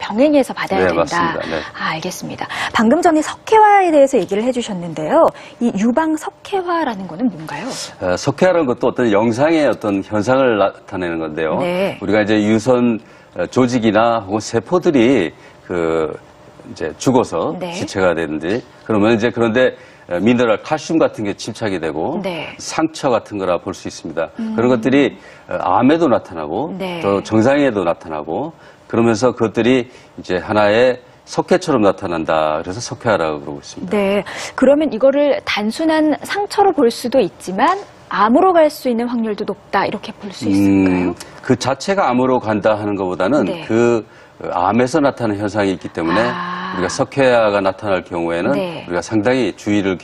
병행해서 받아야 된다. 맞습니다. 네. 알겠습니다. 방금 전에 석회화에 대해서 얘기를 해주셨는데요. 이 유방 석회화라는 거는 뭔가요? 석회화라는 것도 어떤 영상의 어떤 현상을 나타내는 건데요. 네. 우리가 이제 유선 조직이나 혹은 세포들이 이제 죽어서 네. 지체가 되는데 그러면 이제 그런데 미네랄 칼슘 같은 게 침착이 되고 네. 상처 같은 거라 볼 수 있습니다. 그런 것들이 암에도 나타나고 네. 또 정상에도 나타나고 그러면서 그것들이 이제 하나의 석회처럼 나타난다. 그래서 석회화라고 그러고 있습니다. 네. 그러면 이거를 단순한 상처로 볼 수도 있지만 암으로 갈 수 있는 확률도 높다. 이렇게 볼 수 있을까요? 그 자체가 암으로 간다 하는 것보다는 네. 그 암에서 나타나는 현상이 있기 때문에 우리가 석회화가 나타날 경우에는 네. 우리가 상당히 주의를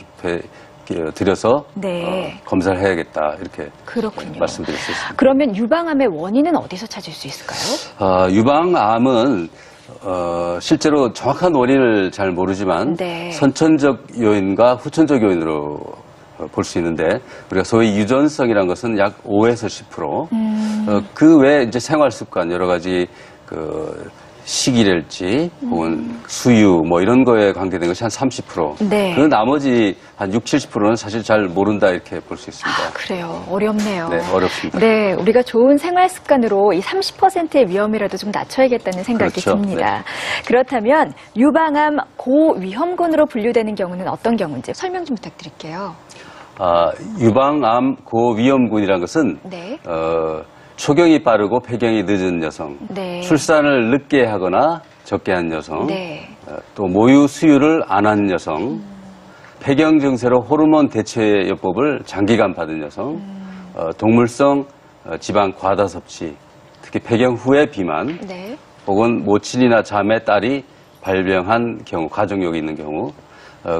들여서 네. 검사를 해야겠다. 이렇게 그렇군요. 말씀드릴 수 있습니다. 그러면 유방암의 원인은 어디서 찾을 수 있을까요? 유방암은 실제로 정확한 원인을 잘 모르지만 네. 선천적 요인과 후천적 요인으로 볼 수 있는데 우리가 소위 유전성이라는 것은 약 5에서 10%. 그 외에 이제 생활 습관 여러 가지 시기랄지 혹은 수유 뭐 이런 거에 관계된 것이 한 30%. 네. 그 나머지 한 60, 70%는 사실 잘 모른다 이렇게 볼 수 있습니다. 그래요. 어렵네요. 네, 어렵습니다. 네, 우리가 좋은 생활 습관으로 이 30%의 위험이라도 좀 낮춰야겠다는 생각이 그렇죠. 듭니다. 그렇다면 유방암 고위험군으로 분류되는 경우는 어떤 경우인지 설명 좀 부탁드릴게요. 유방암 고위험군이라는 것은 네. 초경이 빠르고 폐경이 늦은 여성, 네. 출산을 늦게 하거나 적게 한 여성, 네. 또 모유 수유를 안 한 여성, 폐경 증세로 호르몬 대체요법을 장기간 받은 여성, 동물성 지방 과다 섭취, 특히 폐경 후의 비만, 네. 혹은 모친이나 자매 딸이 발병한 경우, 가족력이 있는 경우,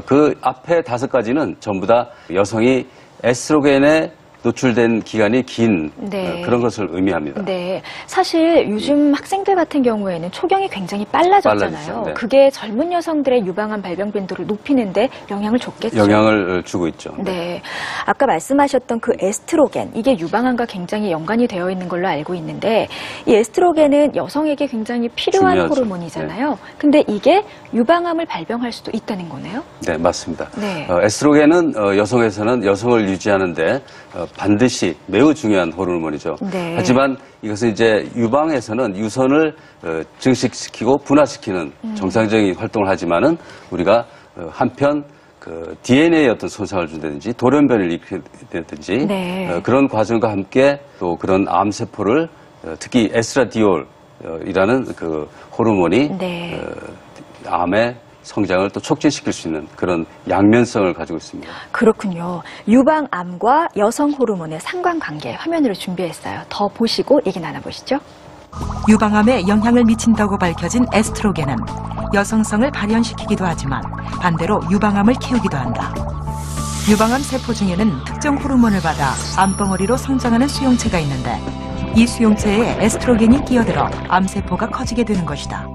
그 앞에 5가지는 전부 다 여성이 에스트로겐에 노출된 기간이 긴 네. 그런 것을 의미합니다. 네. 사실 요즘 학생들 같은 경우에는 초경이 굉장히 빨라졌잖아요. 빨라지죠. 네. 그게 젊은 여성들의 유방암 발병 빈도를 높이는데 영향을 줬겠죠. 영향을 주고 있죠. 네. 아까 말씀하셨던 그 에스트로겐, 이게 유방암과 굉장히 연관이 되어 있는 걸로 알고 있는데 이 에스트로겐은 여성에게 굉장히 필요한 중요하죠. 호르몬이잖아요. 근데 이게 유방암을 발병할 수도 있다는 거네요? 네, 맞습니다. 네. 에스트로겐은 여성에서는 여성을 유지하는데 반드시 매우 중요한 호르몬이죠. 네. 하지만 이것은 이제 유방에서는 유선을 증식시키고 분화시키는 정상적인 활동을 하지만은 우리가 한편 DNA에 어떤 손상을 준다든지 돌연변이를 일으킨다든지 네. 그런 과정과 함께 또 그런 암세포를 특히 에스트라디올이라는 그 호르몬이 네. 암의 성장을 또 촉진시킬 수 있는 그런 양면성을 가지고 있습니다. 그렇군요. 유방암과 여성 호르몬의 상관관계 화면으로 준비했어요. 더 보시고 얘기 나눠보시죠. 유방암에 영향을 미친다고 밝혀진 에스트로겐은 여성성을 발현시키기도 하지만 반대로 유방암을 키우기도 한다. 유방암 세포 중에는 특정 호르몬을 받아 암덩어리로 성장하는 수용체가 있는데 이 수용체에 에스트로겐이 끼어들어 암세포가 커지게 되는 것이다.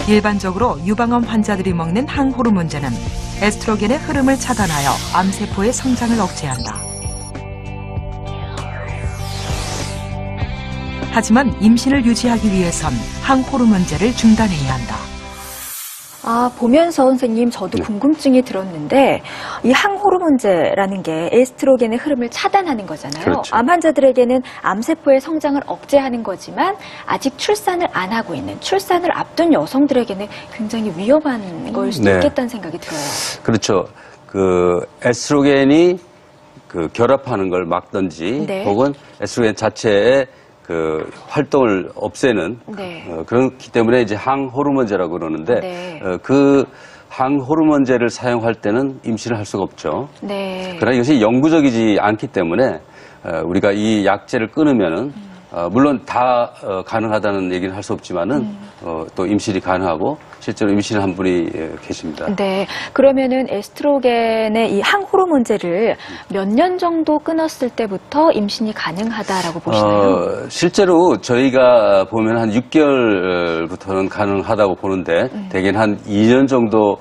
일반적으로 유방암 환자들이 먹는 항호르몬제는 에스트로겐의 흐름을 차단하여 암세포의 성장을 억제한다. 하지만 임신을 유지하기 위해선 항호르몬제를 중단해야 한다. 보면서 선생님 저도 네. 궁금증이 들었는데 이 항호르몬제라는 게 에스트로겐의 흐름을 차단하는 거잖아요. 그렇죠. 암 환자들에게는 암세포의 성장을 억제하는 거지만 아직 출산을 안 하고 있는 출산을 앞둔 여성들에게는 굉장히 위험한 걸 수도 네. 있겠다는 생각이 들어요. 그렇죠. 에스트로겐이 결합하는 걸 막든지 네. 혹은 에스트로겐 자체의 활동을 없애는 네. 그렇기 때문에 이제 항호르몬제라고 그러는데 네. 그 항호르몬제를 사용할 때는 임신을 할 수가 없죠. 네. 그러나 이것이 영구적이지 않기 때문에 우리가 이 약제를 끊으면은 물론 다 가능하다는 얘기는 할 수 없지만은 또 임신이 가능하고 실제로 임신한 분이 계십니다. 네. 그러면은 에스트로겐의 이 항호르몬제를 몇 년 정도 끊었을 때부터 임신이 가능하다라고 보시나요? 실제로 저희가 보면 한 6개월부터는 가능하다고 보는데 대개는 한 2년 정도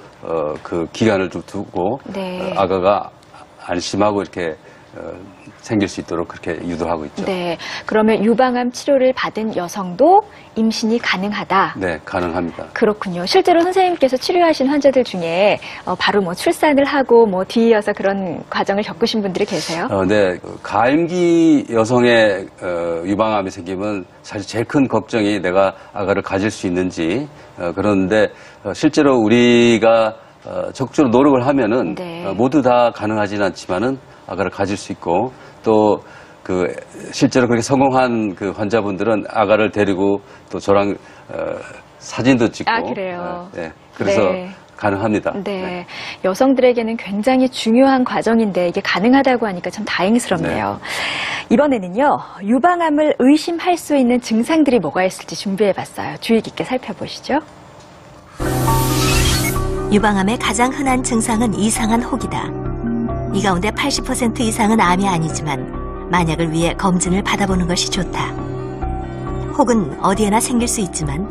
그 기간을 좀 두고 네. 아가가 안심하고 이렇게 생길 수 있도록 그렇게 유도하고 있죠. 네. 그러면 유방암 치료를 받은 여성도 임신이 가능하다. 네, 가능합니다. 그렇군요. 실제로 선생님께서 치료하신 환자들 중에 바로 뭐 출산을 하고 뭐 뒤이어서 그런 과정을 겪으신 분들이 계세요? 네, 가임기 여성의 유방암이 생기면 사실 제일 큰 걱정이 내가 아가를 가질 수 있는지 그런데 실제로 우리가 적극적으로 노력을 하면은 네. 모두 다 가능하지는 않지만은 아가를 가질 수 있고 또 실제로 그렇게 성공한 그 환자분들은 아가를 데리고 또 저랑 사진도 찍고 아, 그래요? 네, 그래서 네. 가능합니다. 네. 여성들에게는 굉장히 중요한 과정인데 이게 가능하다고 하니까 참 다행스럽네요. 이번에는요, 유방암을 의심할 수 있는 증상들이 뭐가 있을지 준비해봤어요. 주의 깊게 살펴보시죠. 유방암의 가장 흔한 증상은 이상한 혹이다. 이 가운데 80% 이상은 암이 아니지만 만약을 위해 검진을 받아보는 것이 좋다. 혹은 어디에나 생길 수 있지만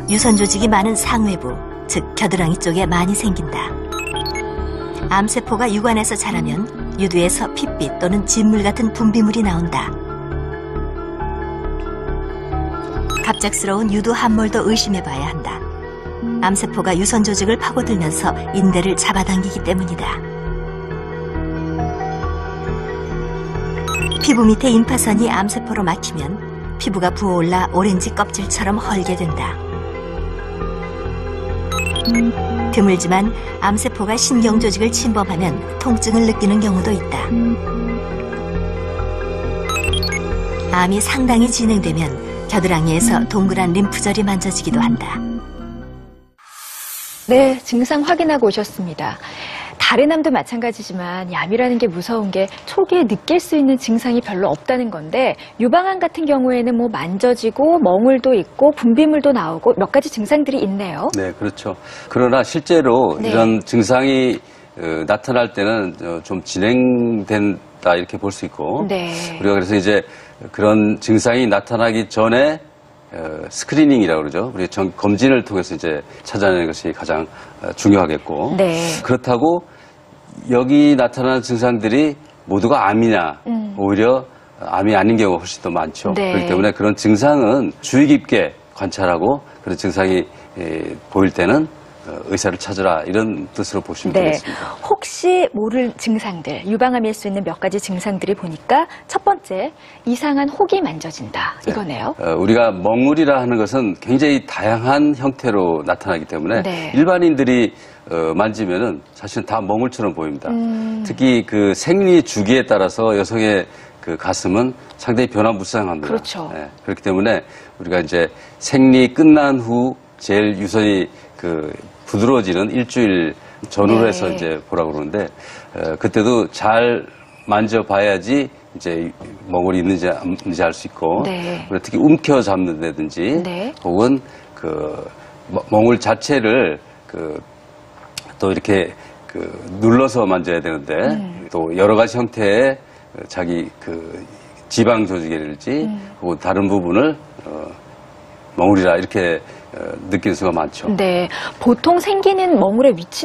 유선 조직이 많은 상외부, 즉 겨드랑이 쪽에 많이 생긴다. 암세포가 유관에서 자라면 유두에서 핏빛 또는 진물 같은 분비물이 나온다. 갑작스러운 유두 함몰도 의심해봐야 한다. 암세포가 유선 조직을 파고들면서 인대를 잡아당기기 때문이다. 피부 밑에 임파선이 암세포로 막히면 피부가 부어올라 오렌지 껍질처럼 헐게 된다. 드물지만 암세포가 신경조직을 침범하면 통증을 느끼는 경우도 있다. 암이 상당히 진행되면 겨드랑이에서 동그란 림프절이 만져지기도 한다. 네, 증상 확인하고 오셨습니다. 다른 암도 마찬가지지만 암이라는 게 무서운 게 초기에 느낄 수 있는 증상이 별로 없다는 건데 유방암 같은 경우에는 뭐 만져지고 멍울도 있고 분비물도 나오고 몇 가지 증상들이 있네요. 네, 그렇죠. 그러나 실제로 네. 이런 증상이 나타날 때는 좀 진행된다 이렇게 볼 수 있고 네. 우리가 그래서 이제 그런 증상이 나타나기 전에 스크리닝이라고 그러죠. 우리 검진을 통해서 이제 찾아내는 것이 가장 중요하겠고 네. 그렇다고 여기 나타나는 증상들이 모두가 암이냐 오히려 암이 아닌 경우가 훨씬 더 많죠. 네. 그렇기 때문에 그런 증상은 주의 깊게 관찰하고 그런 증상이 보일 때는 의사를 찾으라 이런 뜻으로 보시면 네. 되겠습니다. 혹시 모를 증상들, 유방암일 수 있는 몇 가지 증상들이 보니까 첫 번째, 이상한 혹이 만져진다. 이거네요. 우리가 멍울이라 하는 것은 굉장히 다양한 형태로 나타나기 때문에 네. 일반인들이 만지면은 사실은 다 멍울처럼 보입니다. 특히 그 생리 주기에 따라서 여성의 그 가슴은 상당히 변화무쌍합니다. 그렇죠. 그렇기 때문에 우리가 이제 생리 끝난 후 제일 유선이 부드러워지는 일주일 전후로 네. 해서 이제 보라고 그러는데 그때도 잘 만져봐야지 이제 멍울이 있는지 없는지 알 수 있고 네. 그리고 특히 움켜 잡는다든지 네. 혹은 멍울 자체를 또 이렇게 눌러서 만져야 되는데 또 여러 가지 형태의 자기 지방 조직이랄지 혹은 다른 부분을 멍울이라 이렇게 느끼는 수가 많죠. 네. 보통 생기는 멍울의 위치는